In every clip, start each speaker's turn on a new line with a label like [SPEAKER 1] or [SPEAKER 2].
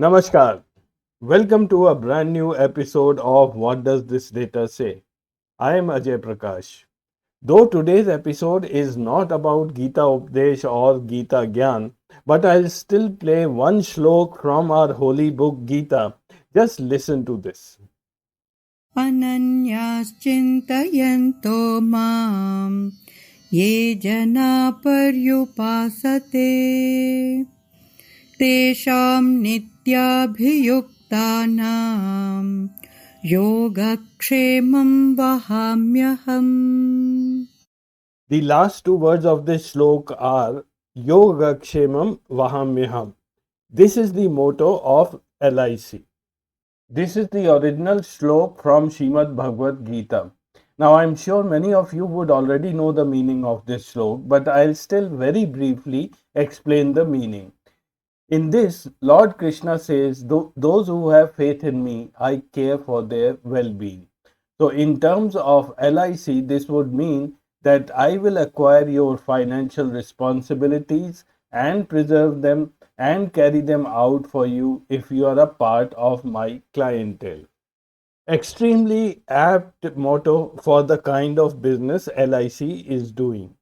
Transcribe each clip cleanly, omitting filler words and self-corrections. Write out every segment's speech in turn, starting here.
[SPEAKER 1] Namaskar. Welcome to a brand new episode of What Does This Data Say? I am Ajay Prakash. Though today's episode is not about Gita Updesh or Gita Gyan, but I'll still play one shlok from our holy book Gita. Just listen to this.
[SPEAKER 2] अनन्याश्चिन्तयन्तो माम् ये जना पर्युपासते तेषां नित्याभियुक्तानां योगक्षेमं वहाम्यहम्.
[SPEAKER 1] The last two words of this shlok are Yogakshemam Vahamyaham. This is the motto of LIC. This is the original shlok from Srimad Bhagavad Gita. Now, I'm sure many of you would already know the meaning of this shlok, but I'll still very briefly explain the meaning. In this, Lord Krishna says, those who have faith in me, I care for their well being. So, in terms of LIC, this would mean that I will acquire your financial responsibilities and preserve them and carry them out for you if you are a part of my clientele. Extremely apt motto for the kind of business LIC is doing.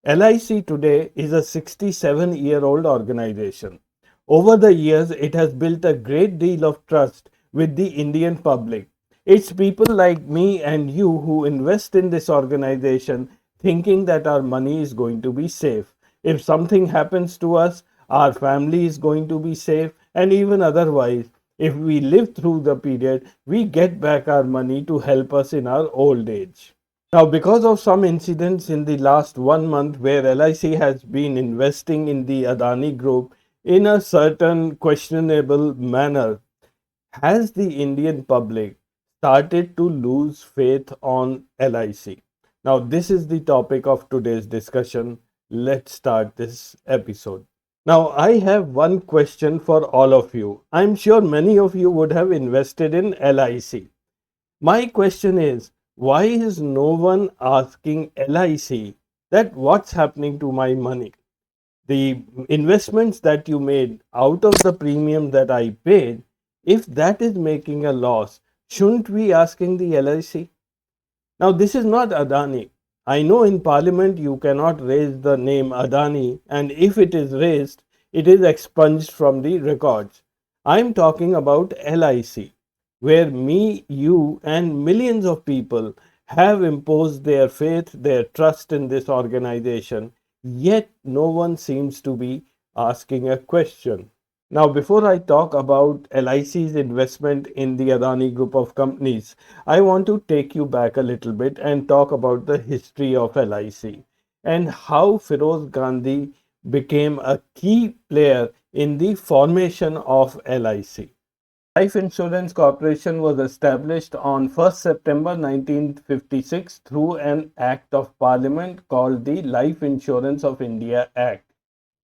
[SPEAKER 1] LIC today is a 67-year-old organization. Over the years, it has built a great deal of trust with the Indian public. It's people like me and you who invest in this organization thinking that our money is going to be safe. If something happens to us, our family is going to be safe, and even otherwise, if we live through the period, we get back our money to help us in our old age. Now, because of some incidents in the last 1 month where LIC has been investing in the Adani Group in a certain questionable manner, has the Indian public started to lose faith on LIC? Now, this is the topic of today's discussion. Let's start this episode. Now, I have one question for all of you. I'm sure many of you would have invested in LIC. My question is, why is no one asking LIC that what's happening to my money? The investments that you made out of the premium that I paid, if that is making a loss, shouldn't we asking the LIC? Now, this is not Adani. I know in Parliament you cannot raise the name Adani, and if it is raised, it is expunged from the records. I am talking about LIC, where me, you, and millions of people have imposed their faith, their trust in this organization, yet no one seems to be asking a question. Now, before I talk about LIC's investment in the Adani Group of companies, I want to take you back a little bit and talk about the history of LIC and how Feroz Gandhi became a key player in the formation of LIC. Life Insurance Corporation was established on 1st September 1956 through an Act of Parliament called the Life Insurance of India Act.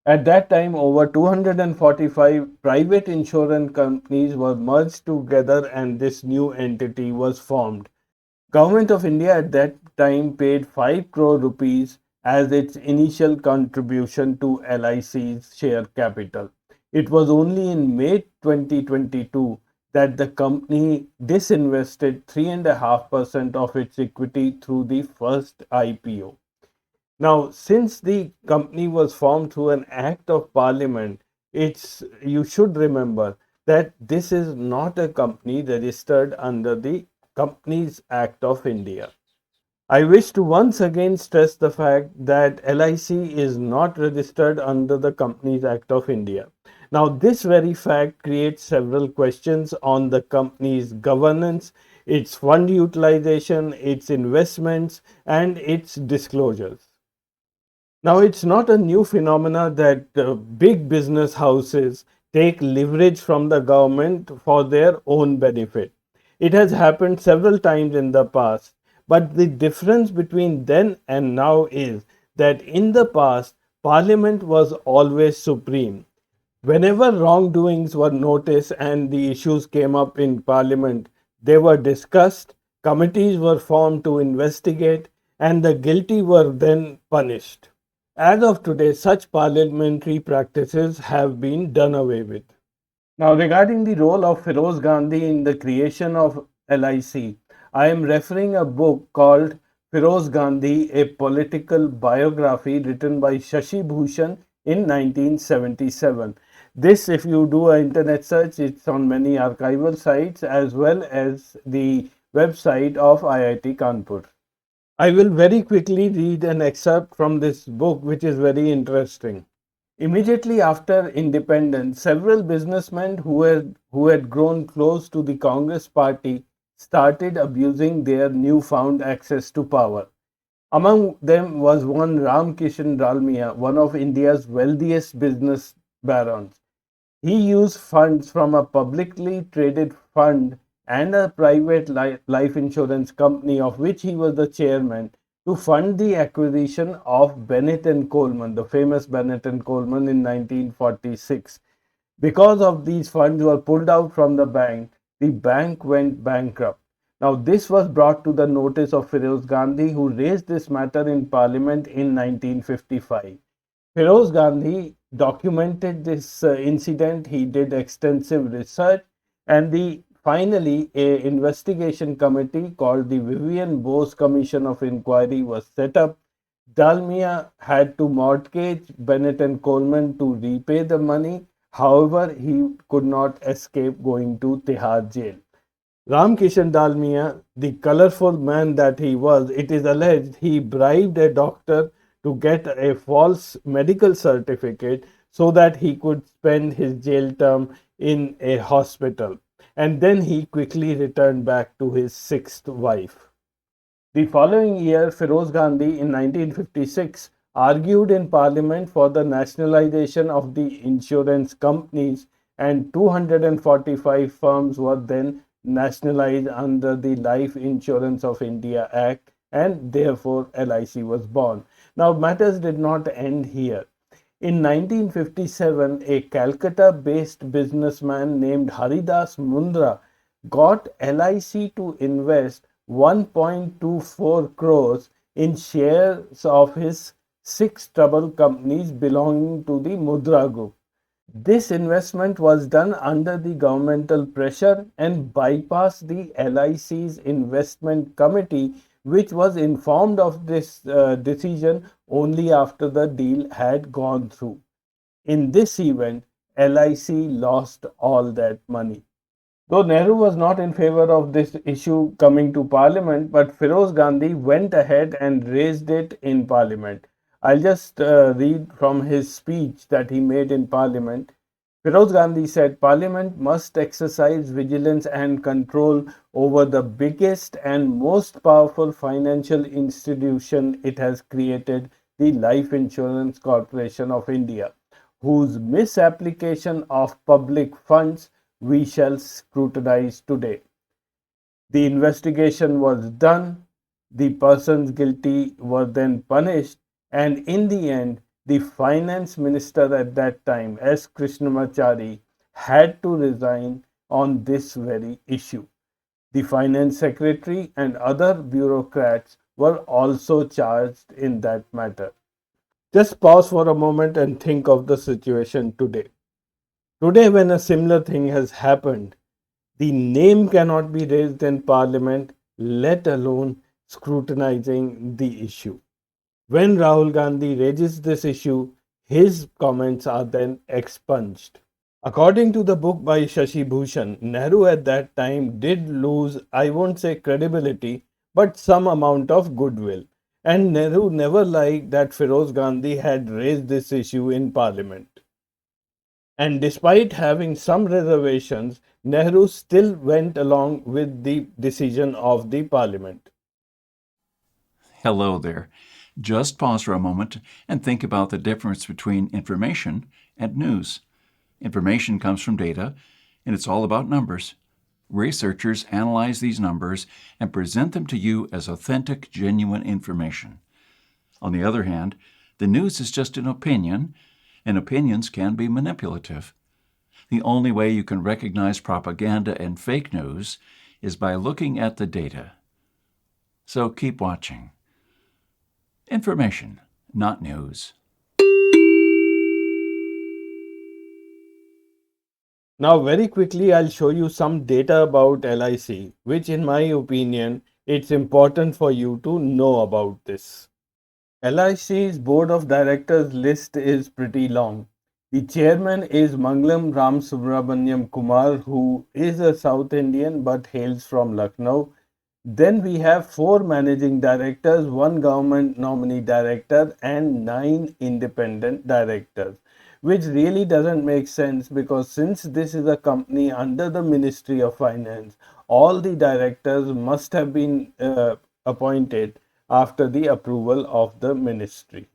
[SPEAKER 1] At that time, over 245 private insurance companies were merged together and this new entity was formed. Government of India at that time paid 5 crore rupees as its initial contribution to LIC's share capital. It was only in May 2022 that the company disinvested 3.5% of its equity through the first IPO. Now, since the company was formed through an act of parliament, you should remember that this is not a company registered under the Companies Act of India. I wish to once again stress the fact that LIC is not registered under the Companies Act of India. Now, this very fact creates several questions on the company's governance, its fund utilization, its investments, and its disclosures. Now, it's not a new phenomena that big business houses take leverage from the government for their own benefit. It has happened several times in the past, but the difference between then and now is that in the past, Parliament was always supreme. Whenever wrongdoings were noticed and the issues came up in Parliament, they were discussed, committees were formed to investigate, and the guilty were then punished. As of today, such parliamentary practices have been done away with. Now, regarding the role of Feroz Gandhi in the creation of LIC, I am referring a book called Feroz Gandhi, a political biography written by Shashi Bhushan in 1977. This, if you do an internet search, it's on many archival sites as well as the website of IIT Kanpur. I will very quickly read an excerpt from this book, which is very interesting. Immediately after independence, several businessmen who had grown close to the Congress party started abusing their newfound access to power. Among them was one Ramkishan Dalmia, one of India's wealthiest business barons. He used funds from a publicly traded fund and a private life insurance company, of which he was the chairman, to fund the acquisition of Bennett and Coleman, the famous Bennett and Coleman in 1946. Because of these funds were pulled out from the bank went bankrupt. Now, this was brought to the notice of Feroz Gandhi, who raised this matter in Parliament in 1955. Feroz Gandhi documented this incident. He did extensive research, and the finally a investigation committee called the Vivian Bose Commission of Inquiry was set up. Dalmia had to mortgage Bennett and Coleman to repay the money. However, he could not escape going to Tihar jail. Ramkishan Dalmia, the colorful man that he was, it is alleged he bribed a doctor to get a false medical certificate so that he could spend his jail term in a hospital. And then he quickly returned back to his sixth wife. The following year, Feroz Gandhi in 1956 argued in Parliament for the nationalization of the insurance companies, and 245 firms were then nationalized under the Life Insurance of India Act, and therefore LIC was born. Now, matters did not end here. In 1957, a Calcutta based businessman named Haridas Mundra got LIC to invest 1.24 crores in shares of his six troubled companies belonging to the Mudra Group. This investment was done under the governmental pressure and bypassed the LIC's investment committee, which was informed of this decision only after the deal had gone through. In this event, LIC lost all that money. Though Nehru was not in favor of this issue coming to Parliament, but Feroz Gandhi went ahead and raised it in Parliament. I'll just read from his speech that he made in Parliament. Feroz Gandhi said Parliament must exercise vigilance and control over the biggest and most powerful financial institution it has created, the Life Insurance Corporation of India, whose misapplication of public funds we shall scrutinize today. The investigation was done, the persons guilty were then punished, and in the end, the finance minister at that time, S. Krishnamachari, had to resign on this very issue. The finance secretary and other bureaucrats were also charged in that matter. Just pause for a moment and think of the situation today. Today, when a similar thing has happened, the name cannot be raised in Parliament, let alone scrutinizing the issue. When Rahul Gandhi raises this issue, his comments are then expunged. According to the book by Shashi Bhushan, Nehru at that time did lose, I won't say credibility, but some amount of goodwill. And Nehru never liked that Feroz Gandhi had raised this issue in Parliament. And despite having some reservations, Nehru still went along with the decision of the Parliament.
[SPEAKER 3] Hello there. Just pause for a moment and think about the difference between information and news. Information comes from data, and it's all about numbers. Researchers analyze these numbers and present them to you as authentic, genuine information. On the other hand, the news is just an opinion, and opinions can be manipulative. The only way you can recognize propaganda and fake news is by looking at the data. So keep watching. Information, not news.
[SPEAKER 1] Now, very quickly, I'll show you some data about LIC, which, in my opinion, it's important for you to know about this. LIC's board of directors list is pretty long. The chairman is Mangalam Ram Subramaniam Kumar, who is a South Indian but hails from Lucknow. Then we have four managing directors, one government nominee director, and nine independent directors, which really doesn't make sense because since this is a company under the Ministry of Finance, all the directors must have been appointed after the approval of the ministry.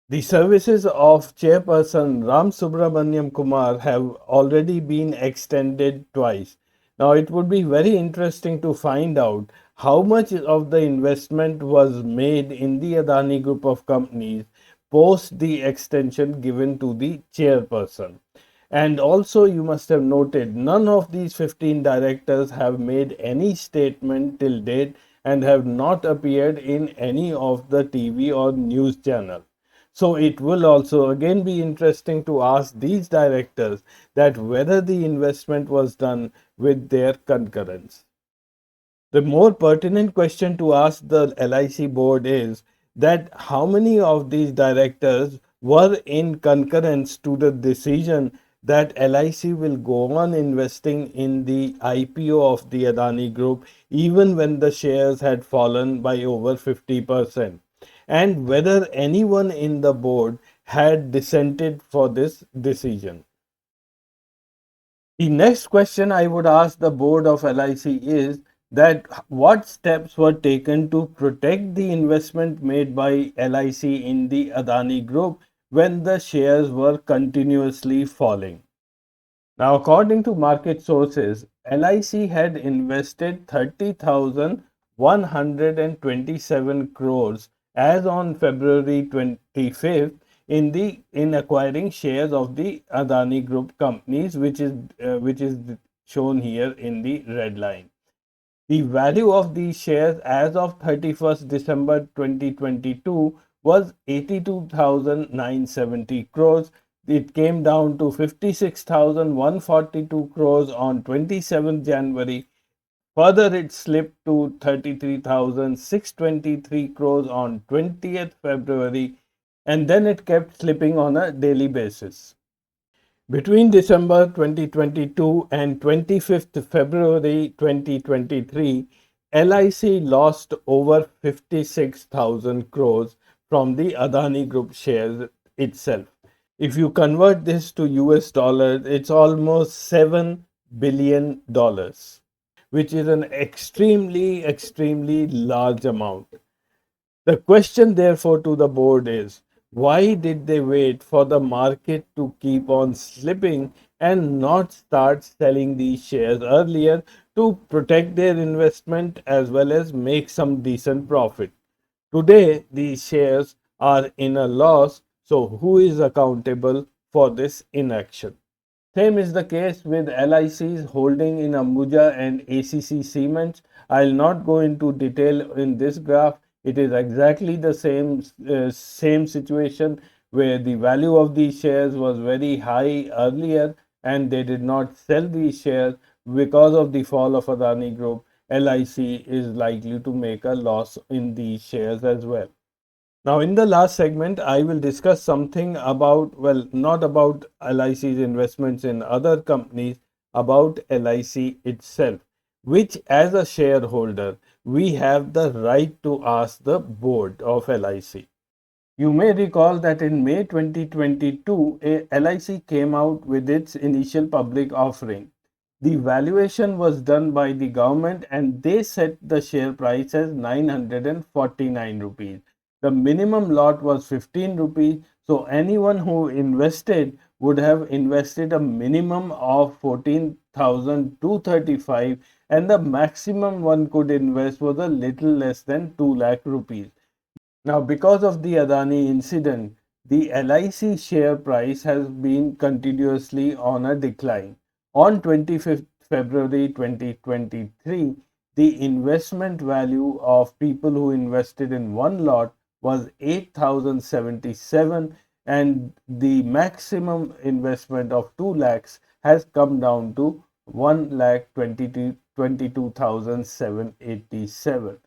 [SPEAKER 1] The services of Chairperson Ram Subramaniam Kumar have already been extended twice. Now, it would be very interesting to find out how much of the investment was made in the Adani Group of companies post the extension given to the chairperson. And also, you must have noted none of these 15 directors have made any statement till date and have not appeared in any of the TV or news channel. So it will also again be interesting to ask these directors that whether the investment was done with their concurrence. The more pertinent question to ask the LIC board is that how many of these directors were in concurrence to the decision that LIC will go on investing in the IPO of the Adani Group even when the shares had fallen by over 50%, and whether anyone in the board had dissented for this decision. The next question I would ask the board of LIC is that what steps were taken to protect the investment made by LIC in the Adani Group when the shares were continuously falling. Now, according to market sources, LIC had invested 30,127 crores as on February 25th in acquiring shares of the Adani Group companies, which is shown here in the red line. The value of these shares as of 31st December 2022 was 82,970 crores. It came down to 56,142 crores on 27th January. Further, it slipped to 33,623 crores on 20th February, and then it kept slipping on a daily basis. Between December 2022 and 25th February 2023, LIC lost over 56,000 crores from the Adani Group shares itself. If you convert this to US dollars, it's almost $7 billion, which is an extremely large amount. The question, therefore, to the board is why did they wait for the market to keep on slipping and not start selling these shares earlier to protect their investment as well as make some decent profit? Today, these shares are in a loss, so who is accountable for this inaction? Same is the case with LIC's holding in Ambuja and ACC Cements. I'll not go into detail in this graph. It is exactly the same situation where the value of these shares was very high earlier and they did not sell these shares because of the fall of Adani Group. LIC is likely to make a loss in these shares as well. Now, in the last segment, I will discuss something about, well, not about LIC's investments in other companies, about LIC itself, which as a shareholder, we have the right to ask the board of LIC. You may recall that in May 2022, LIC came out with its initial public offering. The valuation was done by the government and they set the share price as 949 rupees. The minimum lot was 15 rupees, so anyone who invested would have invested a minimum of 14,235 and the maximum one could invest was a little less than 2 lakh rupees. Now, because of the Adani incident, the LIC share price has been continuously on a decline. On 25th February 2023, the investment value of people who invested in one lot was 8,077 and the maximum investment of 2 lakhs has come down to 1,22,787.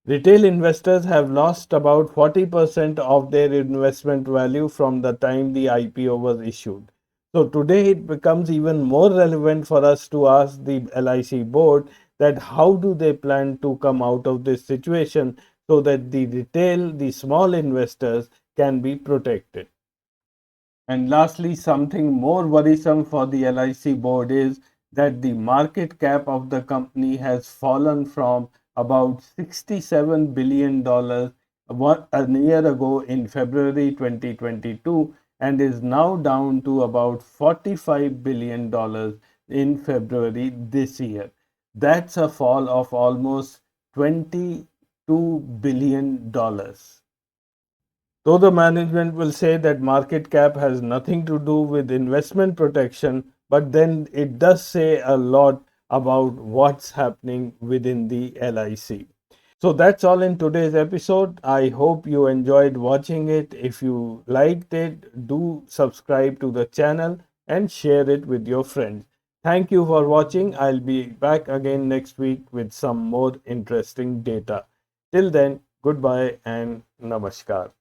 [SPEAKER 1] Retail investors have lost about 40% of their investment value from the time the IPO was issued. So today it becomes even more relevant for us to ask the LIC board that how do they plan to come out of this situation so that the retail, the small investors can be protected. And lastly, something more worrisome for the LIC board is that the market cap of the company has fallen from about $67 billion a year ago in February 2022 and is now down to about $45 billion in February this year. That's a fall of almost $22 billion. Though the management will say that market cap has nothing to do with investment protection, but then it does say a lot about what's happening within the LIC. So that's all in today's episode. I hope you enjoyed watching it. If you liked it, do subscribe to the channel and share it with your friends. Thank you for watching. I'll be back again next week with some more interesting data. Till then, goodbye and namaskar.